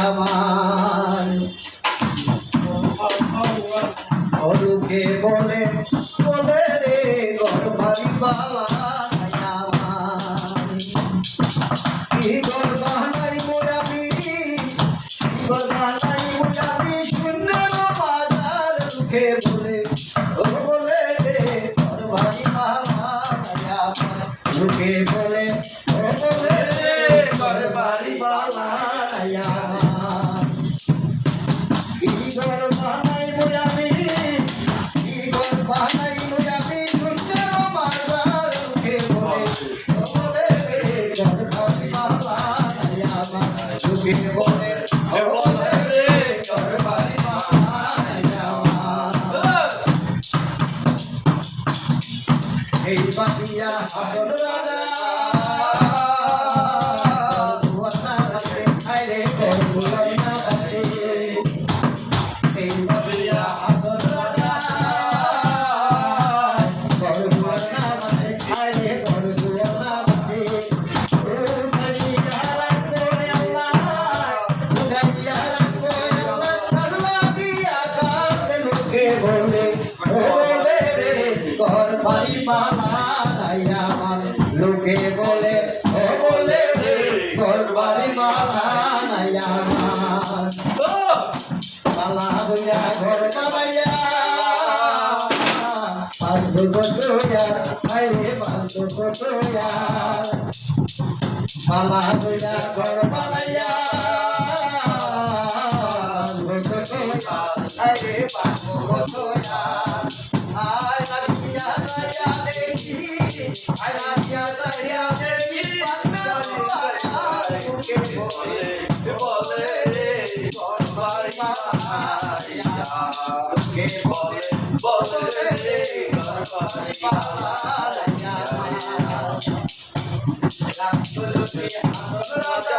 আমার লোকে বলে বলে রে ঘর বাড়ি বালা কি ঘর বানাই মোরাবি ঘর বানাই মোরাবি সুন্দর বাজার লোকে বলে বলে রে ঘর বাড়ি বালা লোকে বলে বলে রে ঘর বাড়ি বালা ঘর বানাই মোরাবি ঘর বানাই মোরাবি সুন্দর বাজার লোকে বলে বলে রে ঘর বাড়ি বালা লোকে বলে বলে রে ঘর বাড়ি বালা এই বাটিয়া হাসর রাজা দুয়ানা হাতে খাইরে করবুলার না হাতে এই বাটিয়া হাসর রাজা করবুলার না হাতে খাইরে করবুলার না হাতে ও ধরিয়া রাখো আল্লাহ ধরিয়া রাখো আল্লাহ করলা দিয়া কাঁদে লোকে বলে বলে রে ঘর বাড়ি বালা আমার লোকে বলে বলে রে ঘর বাড়ি বালা আমার বালা হইয়া ঘর বানাইয়া বান্ধব তোয়া আরে বান্ধব তোয়া বালা হইয়া ঘর বানাইয়া বান্ধব তোয়া আরে বান্ধব তোয়া আয় নারিয়া সায়া দেখি আয় নারিয়া সায়া দেখি লোকে বলে বলে রে ঘর বাড়ি বালা লোকে বলে বলে রে ঘর বাড়ি বালা রাখলো লোকে হাসর রাজা